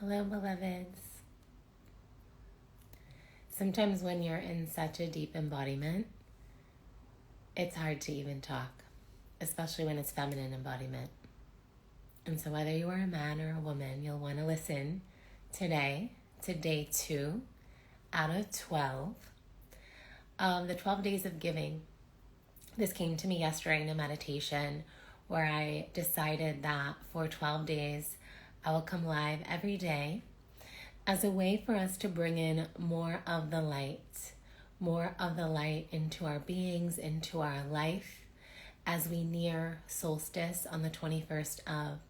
Hello, beloveds. Sometimes when you're in such a deep embodiment, it's hard to even talk, especially when it's feminine embodiment. And so whether you are a man or a woman, you'll want to listen today to day 2 out of 12 of the 12 days of giving. This came to me yesterday in a meditation where I decided that for 12 days, I will come live every day as a way for us to bring in more of the light into our beings, into our life, as we near solstice on the 21st of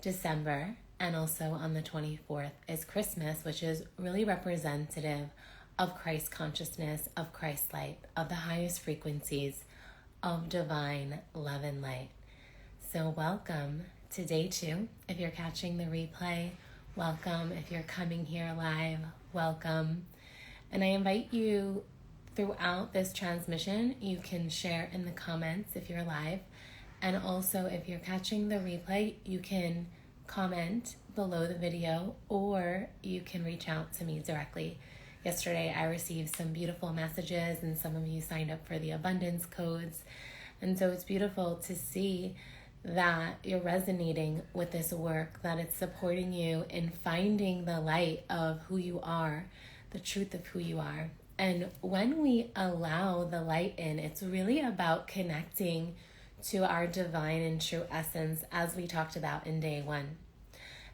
December, and also on the 24th is Christmas, which is really representative of Christ consciousness, of Christ light, of the highest frequencies of divine love and light. So welcome to day 2. If you're catching the replay, welcome. If you're coming here live, welcome. And I invite you throughout this transmission, you can share in the comments if you're live. And also if you're catching the replay, you can comment below the video or you can reach out to me directly. Yesterday, I received some beautiful messages and some of you signed up for the abundance codes. And so it's beautiful to see that you're resonating with this work, that it's supporting you in finding the light of who you are, the truth of who you are. And when we allow the light in, it's really about connecting to our divine and true essence, as we talked about in day 1.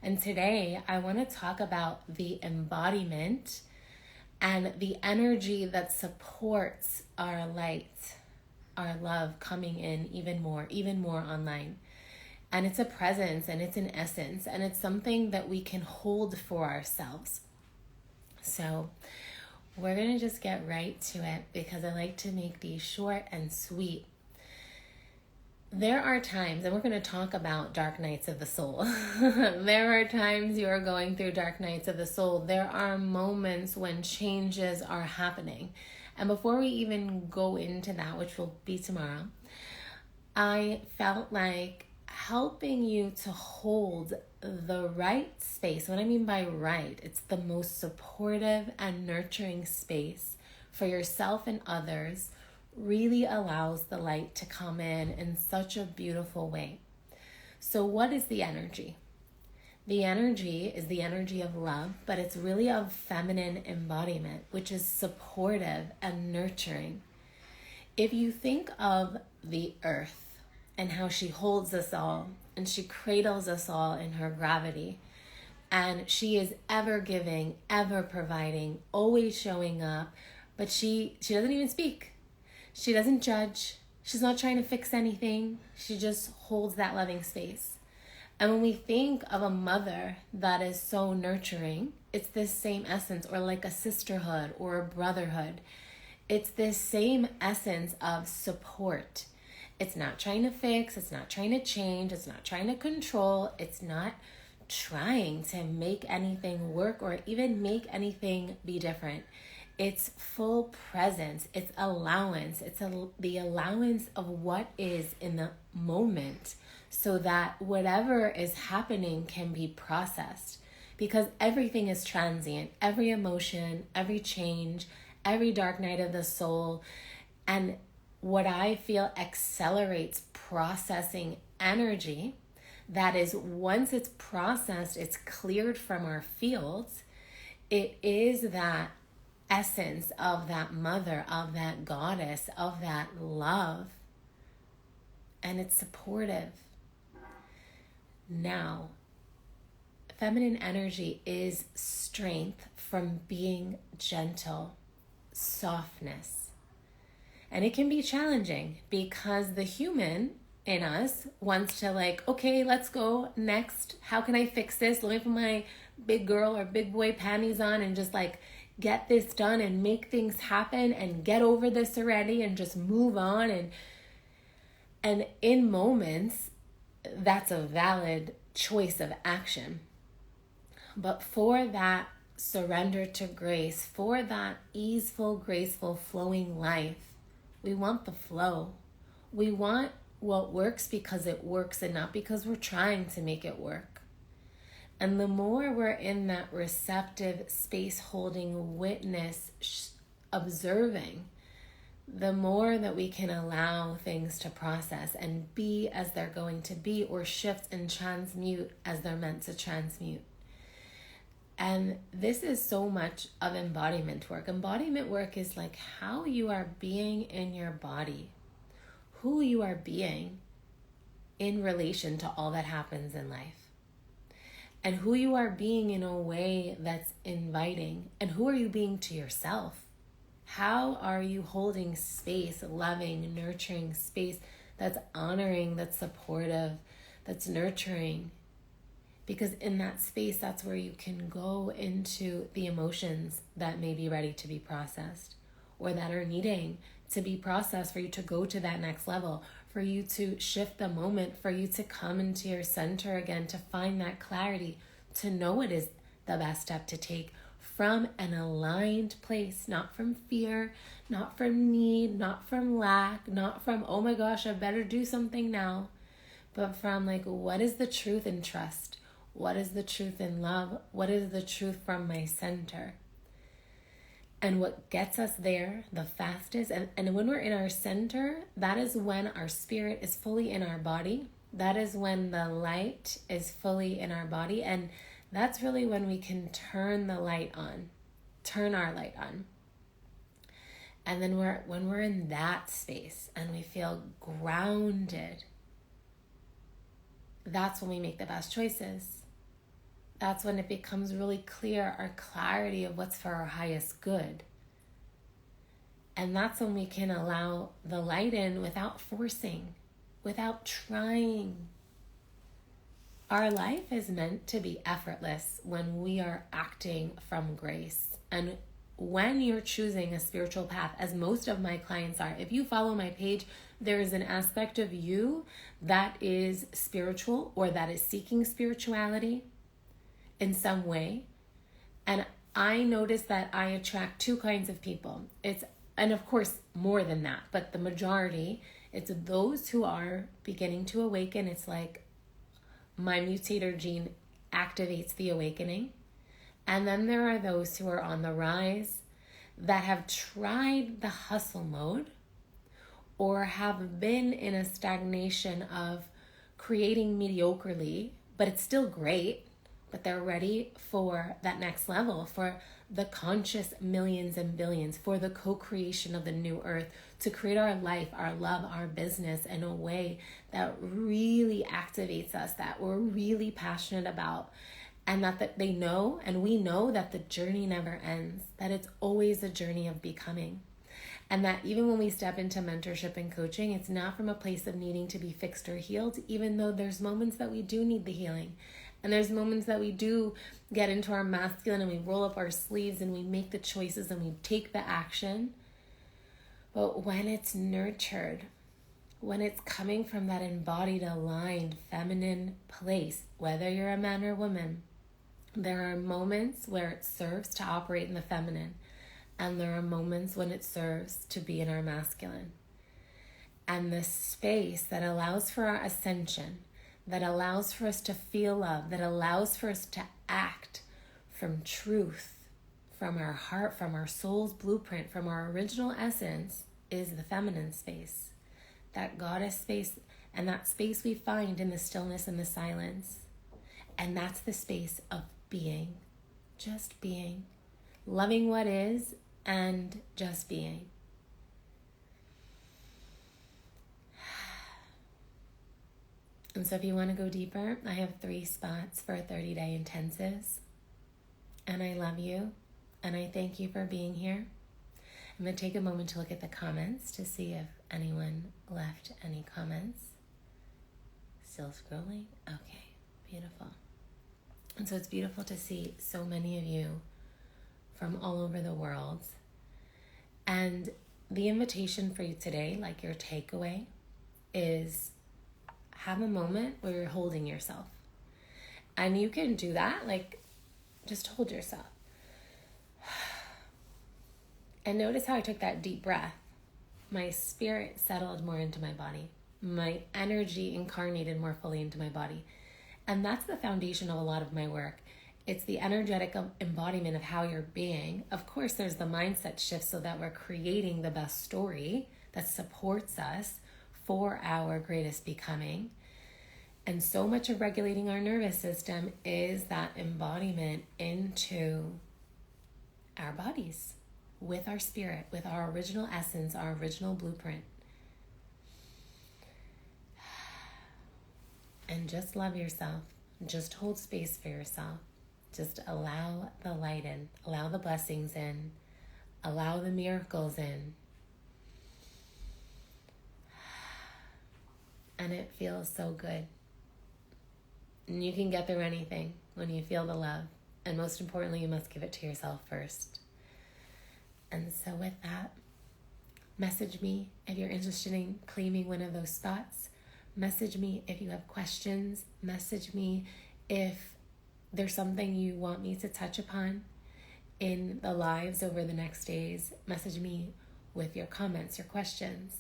And today, I want to talk about the embodiment and the energy that supports our light, our love coming in even more online. And it's a presence and it's an essence and it's something that we can hold for ourselves. So we're going to just get right to it because I like to make these short and sweet. There are times, and we're going to talk about dark nights of the soul. There are times you are going through dark nights of the soul. There are moments when changes are happening. And before we even go into that, which will be tomorrow, I felt like helping you to hold the right space. What I mean by right, it's the most supportive and nurturing space for yourself and others, really allows the light to come in such a beautiful way. So what is the energy? The energy is the energy of love, but it's really of feminine embodiment, which is supportive and nurturing. If you think of the earth and how she holds us all and she cradles us all in her gravity, and she is ever giving, ever providing, always showing up, but she doesn't even speak. She doesn't judge. She's not trying to fix anything. She just holds that loving space. And when we think of a mother that is so nurturing, it's this same essence, or like a sisterhood or a brotherhood. It's this same essence of support. It's not trying to fix, it's not trying to change, it's not trying to control, it's not trying to make anything work or even make anything be different. It's full presence, it's allowance, it's the allowance of what is in the moment so that whatever is happening can be processed. Because everything is transient, every emotion, every change, every dark night of the soul. And what I feel accelerates processing energy, that is, once it's processed, it's cleared from our fields, it is that essence of that mother, of that goddess, of that love, and it's supportive. Now, feminine energy is strength from being gentle, softness, and it can be challenging because the human in us wants to okay, let's go next. How can I fix this? Let me put my big girl or big boy panties on and just get this done and make things happen and get over this already and just move on. And in moments, that's a valid choice of action. But for that surrender to grace, for that easeful, graceful, flowing life, we want the flow. We want what works because it works and not because we're trying to make it work. And the more we're in that receptive space, holding witness, observing, the more that we can allow things to process and be as they're going to be, or shift and transmute as they're meant to transmute. And this is so much of embodiment work. Embodiment work is like how you are being in your body, who you are being in relation to all that happens in life, and who you are being in a way that's inviting, and who are you being to yourself. How are you holding space, loving, nurturing space that's honoring, that's supportive, that's nurturing? Because in that space, that's where you can go into the emotions that may be ready to be processed, or that are needing to be processed for you to go to that next level, for you to shift the moment, for you to come into your center again, to find that clarity, to know it is the best step to take from an aligned place, not from fear, not from need, not from lack, not from, oh my gosh, I better do something now, but from like, what is the truth in trust? What is the truth in love? What is the truth from my center? And what gets us there the fastest, and when we're in our center, that is when our spirit is fully in our body. That is when the light is fully in our body. And that's really when we can turn the light on, turn our light on. And then when we're in that space and we feel grounded, that's when we make the best choices. That's when it becomes really clear, our clarity of what's for our highest good. And that's when we can allow the light in without forcing, without trying. Our life is meant to be effortless when we are acting from grace. And when you're choosing a spiritual path, as most of my clients are, if you follow my page, there is an aspect of you that is spiritual, or that is seeking spirituality in some way. And I notice that I attract two kinds of people. And of course more than that, but the majority, it's those who are beginning to awaken. It's like my mutator gene activates the awakening. And then there are those who are on the rise, that have tried the hustle mode, or have been in a stagnation of creating mediocrely, but it's still great, but they're ready for that next level, for the conscious millions and billions, for the co-creation of the new earth, to create our life, our love, our business in a way that really activates us, that we're really passionate about, and that they know, and we know, that the journey never ends, that it's always a journey of becoming. And that even when we step into mentorship and coaching, it's not from a place of needing to be fixed or healed, even though there's moments that we do need the healing. And there's moments that we do get into our masculine and we roll up our sleeves and we make the choices and we take the action. But when it's nurtured, when it's coming from that embodied, aligned, feminine place, whether you're a man or woman, there are moments where it serves to operate in the feminine, and there are moments when it serves to be in our masculine. And the space that allows for our ascension, that allows for us to feel love, that allows for us to act from truth, from our heart, from our soul's blueprint, from our original essence, is the feminine space. That goddess space, and that space we find in the stillness and the silence. And that's the space of being, just being, loving what is, and just being. And so if you want to go deeper, I have 3 spots for 30-day intensives. And I love you, and I thank you for being here. I'm going to take a moment to look at the comments to see if anyone left any comments. Still scrolling? Okay, beautiful. And so it's beautiful to see so many of you from all over the world. And the invitation for you today, like your takeaway, is have a moment where you're holding yourself. And you can do that, like just hold yourself. And notice how I took that deep breath. My spirit settled more into my body. My energy incarnated more fully into my body. And that's the foundation of a lot of my work. It's the energetic embodiment of how you're being. Of course, there's the mindset shift so that we're creating the best story that supports us for our greatest becoming. And so much of regulating our nervous system is that embodiment into our bodies, with our spirit, with our original essence, our original blueprint. And just love yourself. Just hold space for yourself. Just allow the light in. Allow the blessings in. Allow the miracles in. And it feels so good. And you can get through anything when you feel the love. And most importantly, you must give it to yourself first. And so with that, message me if you're interested in claiming one of those spots. Message me if you have questions. Message me if there's something you want me to touch upon in the lives over the next days. Message me with your comments, your questions,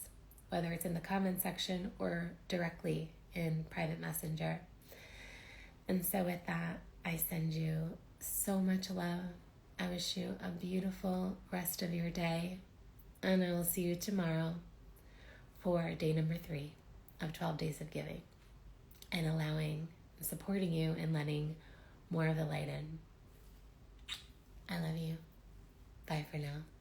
whether it's in the comment section or directly in private messenger. And so with that, I send you so much love. I wish you a beautiful rest of your day. And I will see you tomorrow for day number 3 of 12 Days of Giving. And allowing, supporting you and letting more of the light in. I love you. Bye for now.